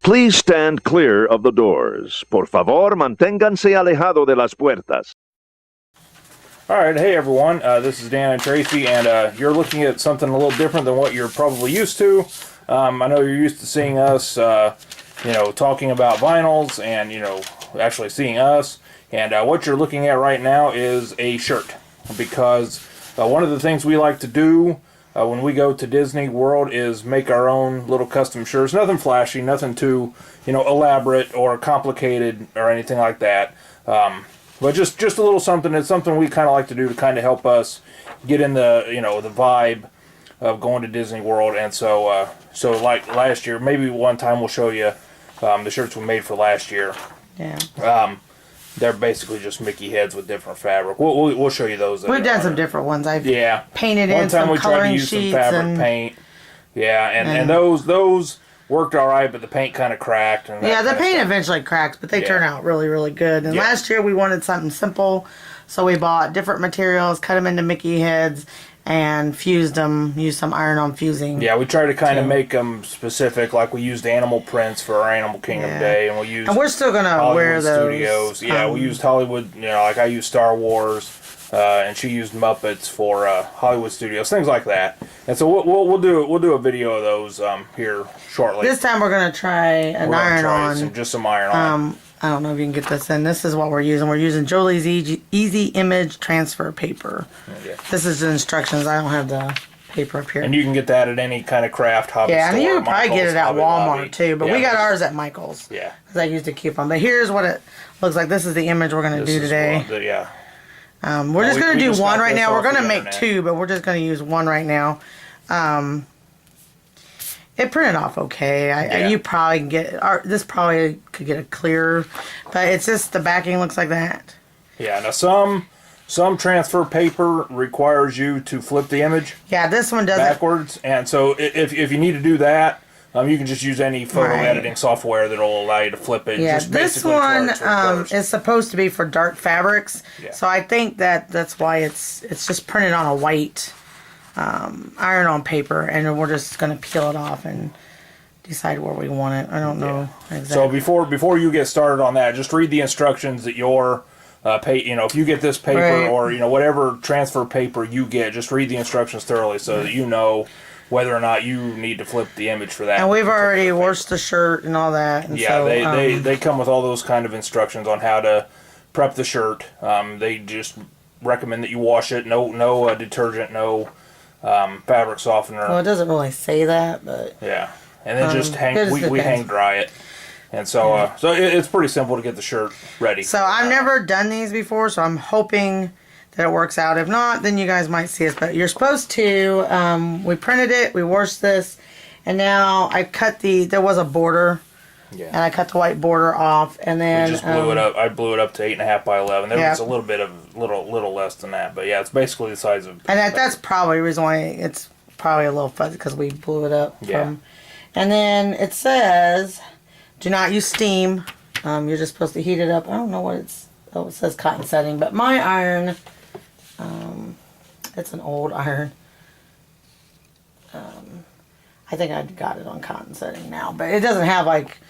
Please stand clear of the doors. Por favor, manténganse alejado de las puertas. Alright, hey everyone, this is Dan and Tracy, and you're looking at something a little different than what you're probably used to. I know you're used to seeing us, talking about vinyls and, actually seeing us. And what you're looking at right now is a shirt. Because one of the things we like to do when we go to Disney World is make our own little custom shirts. Nothing flashy, nothing too, elaborate or complicated or anything like that. But just a little something. It's something we kind of like to do to kind of help us get in the the vibe of going to Disney World. And so like last year, maybe one time we'll show you the shirts we made for last year. Yeah. They're basically just Mickey heads with different fabric. We'll show you those. We've done some different ones. I've painted one in time some we tried coloring to use sheets some fabric and paint. Yeah, and those worked all right, but the paint kind of cracked. And the paint eventually cracked, but they turn out really, really good. And last year we wanted something simple, so we bought different materials, cut them into Mickey heads, and fused them, used some iron-on fusing. Yeah, we tried to kind of make them specific, like we used animal prints for our Animal Kingdom Day, and we used. And we're still gonna Hollywood wear those. Studios. Yeah, we used Hollywood. Like I used Star Wars, and she used Muppets for Hollywood Studios, things like that. And so we'll do a video of those here shortly. This time we're gonna try an iron-on. Just some iron-on. I don't know if you can get this in. This is what we're using. We're using Jolie's Easy Image Transfer Paper. Yeah. This is the instructions. I don't have the paper up here. And you can get that at any kind of craft hobby store. Yeah, and you can probably get it at Hobby Walmart Lobby. too. But we got ours at Michael's. Yeah. Because I used a coupon. But here's what it looks like. This is the image we're going to do today. We're just going to do one right now. We're going to make two, but we're just going to use one right now. It printed off okay. You probably can get this. Probably could get a clearer, but it's just the backing looks like that. Yeah. Now some transfer paper requires you to flip the image. Yeah, this one doesn't. Backwards, and so if you need to do that, you can just use any photo editing software that'll allow you to flip it. Yeah, just this one is supposed to be for dark fabrics, so I think that's why it's just printed on a white iron-on paper, and we're just going to peel it off and decide where we want it. I don't know exactly. So before you get started on that, just read the instructions that your if you get this paper or whatever transfer paper you get, just read the instructions thoroughly so that you know whether or not you need to flip the image for that. And we've already washed the shirt and all that. And yeah, so, they come with all those kind of instructions on how to prep the shirt. They just recommend that you wash it. No detergent, no fabric softener. Well, it doesn't really say that, but yeah, and then just we hang dry it, and so it's pretty simple to get the shirt ready. So I've never done these before, so I'm hoping that it works out. If not, then you guys might see us. But you're supposed to. We printed it, we washed this, and now I cut there was a border. Yeah. And I cut the white border off, and then we just blew it up. I blew it up to 8.5 by 11. There was a little bit of little less than that, but yeah, it's basically the size of. And that's probably the reason why it's probably a little fuzzy because we blew it up. Yeah. And then it says, "Do not use steam. You're just supposed to heat it up." I don't know what it's. Oh, it says cotton setting, but my iron, it's an old iron. I think I got it on cotton setting now, but it doesn't have like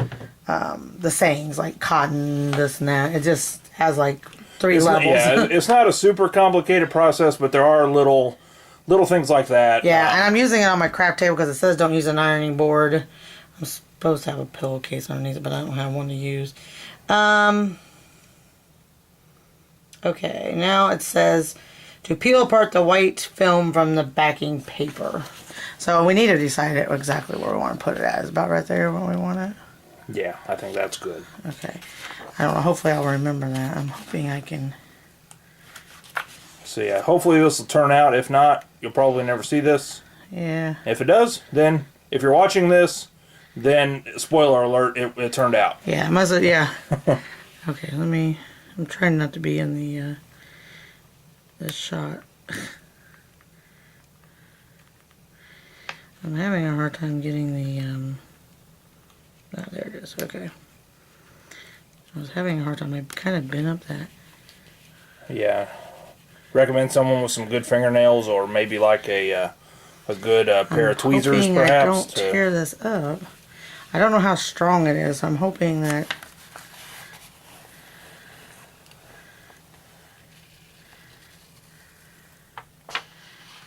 the sayings like cotton, this and that. It just has like three levels. It's not a super complicated process, but there are little things like that. Yeah, and I'm using it on my craft table because it says don't use an ironing board. I'm supposed to have a pillowcase underneath it, but I don't have one to use. Okay, now it says to peel apart the white film from the backing paper. So we need to decide exactly where we want to put it at. It's about right there where we want it. Yeah, I think that's good. Okay. I don't know. Hopefully I'll remember that. I'm hoping I can. So yeah, hopefully this will turn out. If not, you'll probably never see this. Yeah. If it does, then if you're watching this, then spoiler alert, it turned out. Yeah, it must have, yeah. Okay, I'm trying not to be in this shot. I'm having a hard time getting the, there it is, okay. I was having a hard time, I've kind of been up that. Yeah. Recommend someone with some good fingernails or maybe like a good pair of tweezers, perhaps. I don't tear this up. I don't know how strong it is. I'm hoping that...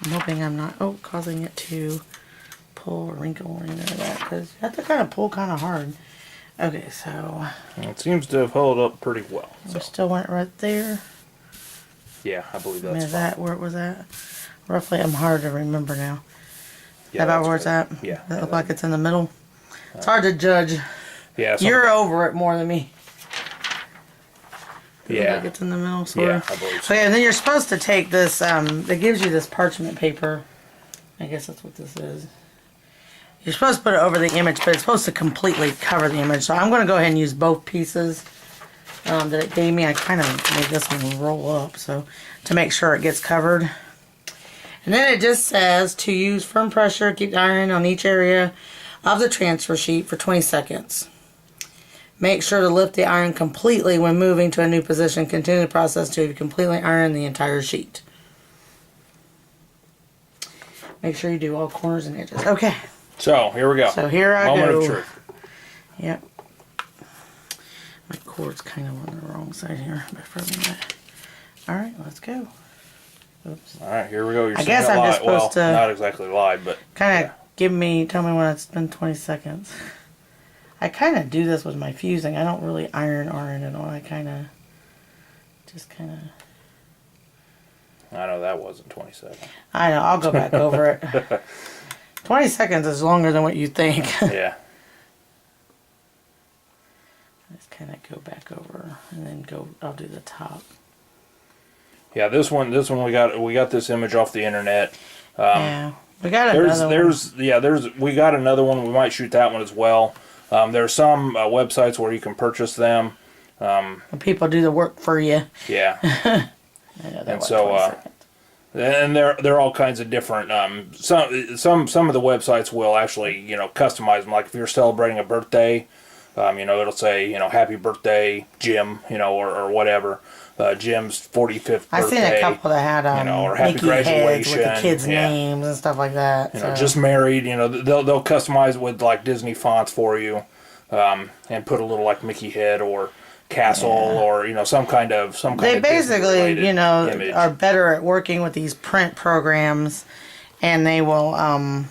I'm hoping I'm not, causing it to pull or wrinkle or anything like that. Because you have to kind of pull kind of hard. Okay, so... It seems to have held up pretty well. We still went right there. Yeah, I believe I mean, that's is that where it was at? Roughly, I'm hard to remember now. yeah, About that's where it's good. at? Yeah. Does it look like it's in the middle? It's hard to judge. Yeah. You're over it more than me. Does it look Yeah. like it's in the middle, sort Yeah, of? I believe So yeah, and then you're supposed to take this, it gives you this parchment paper. I guess that's what this is. You're supposed to put it over the image, but it's supposed to completely cover the image. So I'm going to go ahead and use both pieces that it gave me. I kind of made this one roll up so to make sure it gets covered. And then it just says to use firm pressure, keep the iron on each area of the transfer sheet for 20 seconds. Make sure to lift the iron completely when moving to a new position. Continue the process to completely iron the entire sheet. Make sure you do all corners and edges. Okay. So, here we go. So here I Moment go. of truth. Yep. My cord's kind of on the wrong side here. Alright, let's go. Oops. Alright, here we go. You're I guess I'm just supposed to... not exactly live, but... Kind of tell me when it's been 20 seconds. I kind of do this with my fusing. I don't really iron at all. I just kind of... I know that wasn't 20 seconds. I know, I'll go back over it. 20 seconds is longer than what you think. Yeah. Just kind of go back over and then I'll do the top. Yeah, this one we got this image off the internet. Yeah. We got another one. We got another one. We might shoot that one as well. There's some websites where you can purchase them. People do the work for you. Yeah. I know, And so, and they're all kinds of different. Some of the websites will actually customize them. Like if you're celebrating a birthday, it'll say happy birthday Jim, or whatever. Jim's 45th birthday. I've seen a couple that had or happy Mickey graduation heads with the kids' yeah. names and stuff like that. Just married. They'll customize with like Disney fonts for you, and put a little like Mickey head or castle or some kind of they basically image. are better at working with these print programs, and they will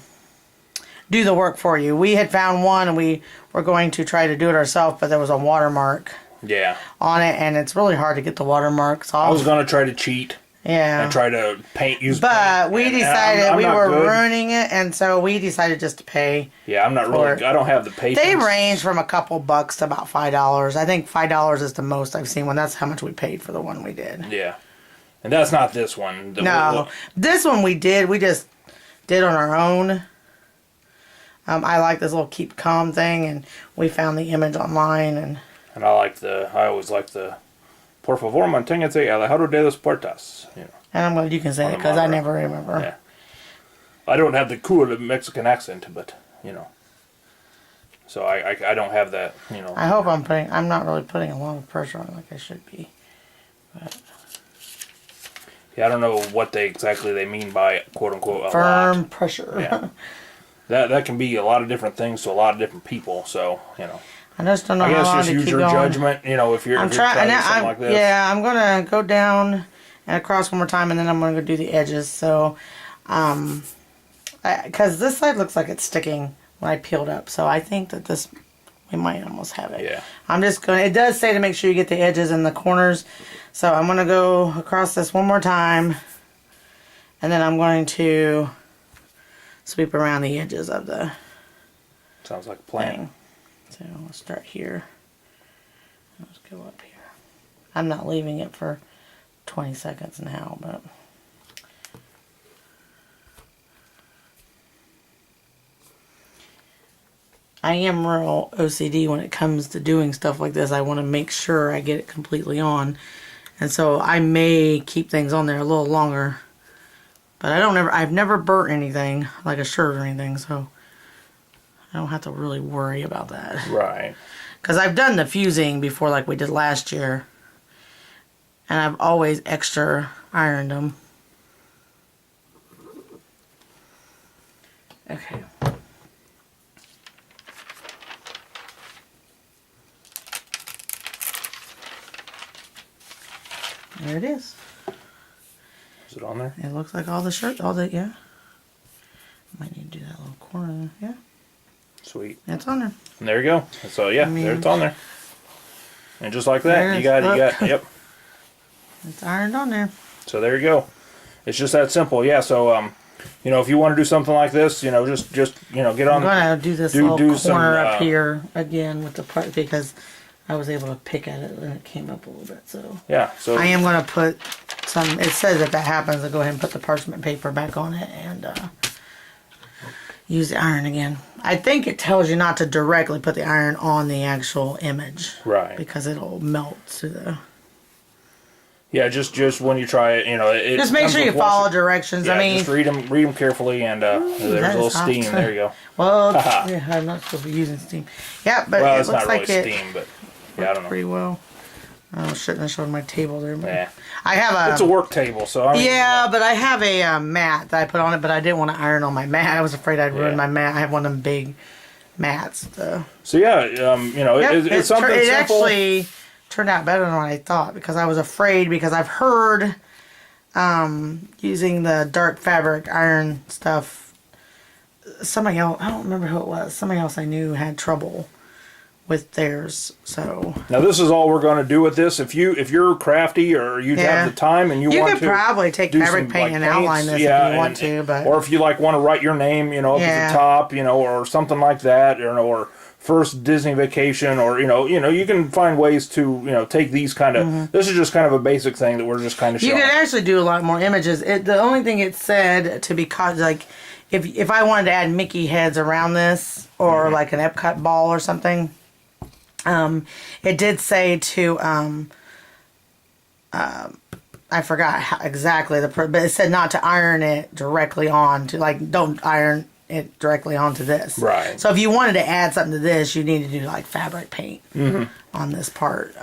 do the work for you. We had found one and we were going to try to do it ourselves, but there was a watermark on it, and it's really hard to get the watermarks off. I was going to try to cheat and try to but we decided we were good. ruining it, and so we decided just to pay. Yeah, I'm not really. I don't have the patience. They range from a couple bucks to about $5. I think $5 is the most I've seen one. That's how much we paid for the one we did. Yeah, and that's not this one. This one we just did on our own. I like this little keep calm thing, and we found the image online, and I always like the por favor manténganse alejado de las puertas. And I'm glad you can say it because I never remember. Yeah. I don't have the cool Mexican accent, but so I don't have that. I hope I'm not really putting a lot of pressure on it like I should be. But. Yeah, I don't know what exactly they mean by quote unquote firm pressure. Yeah. That can be a lot of different things to a lot of different people. So I just don't know I how guess long just to use keep your going. judgment. If you're trying something like this. Yeah, I'm gonna go down and across one more time, and then I'm gonna go do the edges. So, because this side looks like it's sticking when I peeled up, so I think that we might almost have it. Yeah. I'm just gonna. It does say to make sure you get the edges and the corners, so I'm gonna go across this one more time, and then I'm going to sweep around the edges of the. Sounds like a plan. Thing. So we'll start here. Let's go up here. I'm not leaving it for 20 seconds now, but I am real OCD when it comes to doing stuff like this. I want to make sure I get it completely on, and so I may keep things on there a little longer. But I've never burnt anything like a shirt or anything, so I don't have to really worry about that. Right. Because I've done the fusing before like we did last year. And I've always extra ironed them. Okay. There it is. Is it on there? It looks like all the shirt, all the, yeah. Might need to do that little corner, yeah. Sweet. It's on there. And there you go. So yeah, there it's on there. And just like that, There you it got, is. yep. It's ironed on there. So there you go. It's just that simple. Yeah. So you know, if you want to do something like this, you know, just you know, get on. I'm gonna do this do little corner some, up here again with the part because I was able to pick at it and it came up a little bit. So Yeah. So I am gonna put some. It says if that happens, I'll go ahead and put the parchment paper back on it and use the iron again. I think it tells you not to directly put the iron on the actual image, right. because it'll melt to the. Yeah. Just when you try it, you know, it Just make comes sure you with once follow directions. Yeah, I mean, just read them carefully, and there's a that little is hot. steam. There you go. well, Haha. yeah, I'm not supposed to be using steam. Yeah, but Well, it it's looks not really like it steam, but yeah, I don't know. pretty well. I shouldn't have showed my table there, but Yeah. I have It's a work table, so I mean, yeah, but I have a mat that I put on it, but I didn't want to iron on my mat. I was afraid I'd ruin Yeah. my mat. I have one of them big mats. So yeah, you know, Yep, it's something it simple. actually turned out better than what I thought because I was afraid because I've heard using the dark fabric iron stuff. Somebody else, I don't remember who it was. Somebody else I knew had trouble with theirs. So Now this is all we're going to do with this. If you're crafty or you Yeah. have the time and you you want could to probably take do fabric some, paint like, and outline paints, this yeah, if you want to, but or if you like want to write your name, you know, up at Yeah. the top, you know, or something like that, or first Disney vacation, or you know, you can find ways to, you know, take these kind of. This is just kind of a basic thing that we're just kind of you showing. could actually do a lot more images. The only thing it said to be caught, like if I wanted to add Mickey heads around this or like an Epcot ball or something, it did say to I forgot exactly but it said not to iron it directly on to, like, don't iron it directly onto this. Right. So if you wanted to add something to this, you need to do like fabric paint on this part.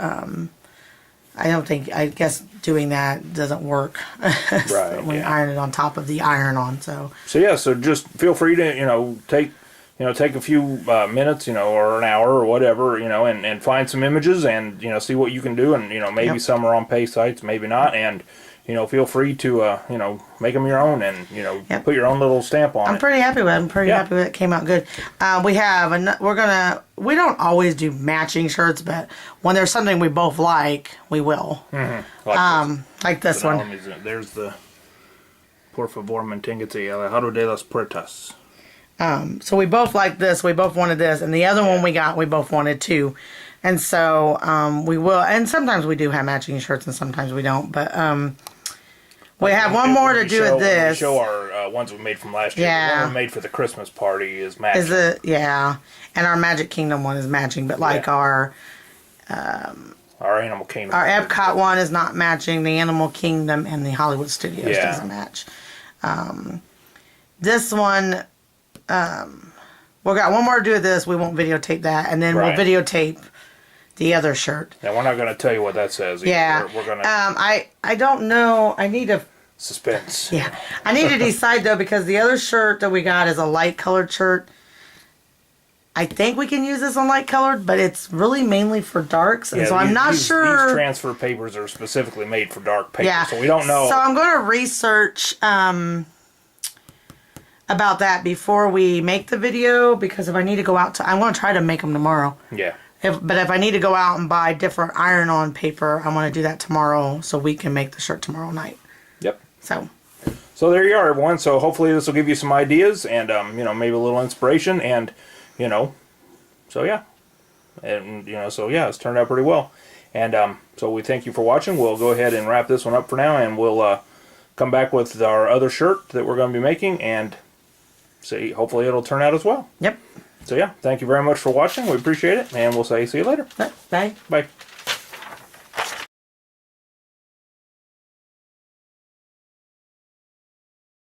I guess doing that doesn't work Right, when you yeah. iron it on top of the iron-on. So yeah, so just feel free to, you know, take a few minutes, you know, or an hour or whatever, you know, and find some images and, you know, see what you can do. And, you know, maybe Yep. some are on pay sites, maybe not. And, you know, feel free to, you know, make them your own and, you know, Yep. put your own little stamp on I'm it. pretty happy with it. I'm pretty Yeah. happy with it. It came out good. We don't always do matching shirts, but when there's something we both like, we will. Like this So now one. there's the Por favor, manténgase alejado de las puertas. So we both like this. We both wanted this, and the other one we got, we both wanted too. And so we will. And sometimes we do have matching shirts, and sometimes we don't. But we have one more to do with this. We show our ones we made from last year. Yeah. The one we made for the Christmas party is matching. Is it? Yeah. And our Magic Kingdom one is matching, but like Yeah. our Animal Kingdom. Our Epcot one is not matching. The Animal Kingdom and the Hollywood Studios Yeah. doesn't match. This one, we've got one more to do with this. We won't videotape that, and then Right. we'll videotape the other shirt. Now, we're not going to tell you what that says either. Yeah. We're going to I don't know. I need to. suspense. Yeah. I need to decide though, because the other shirt that we got is a light colored shirt. I think we can use this on light colored, but it's really mainly for darks, and Yeah, so I'm not sure. These transfer papers are specifically made for dark paper, Yeah. so we don't know. So I'm going to research about that before we make the video, because if I need to go out I'm going to try to make them tomorrow. Yeah. But if I need to go out and buy different iron-on paper, I'm going to do that tomorrow so we can make the shirt tomorrow night. Yep. So there you are, everyone. So hopefully this will give you some ideas and, you know, maybe a little inspiration and, you know, so yeah. And, you know, so yeah, it's turned out pretty well. And so we thank you for watching. We'll go ahead and wrap this one up for now, and we'll come back with our other shirt that we're going to be making and see, hopefully it'll turn out as well. Yep. So yeah, thank you very much for watching. We appreciate it, and we'll see you later. Bye. Bye.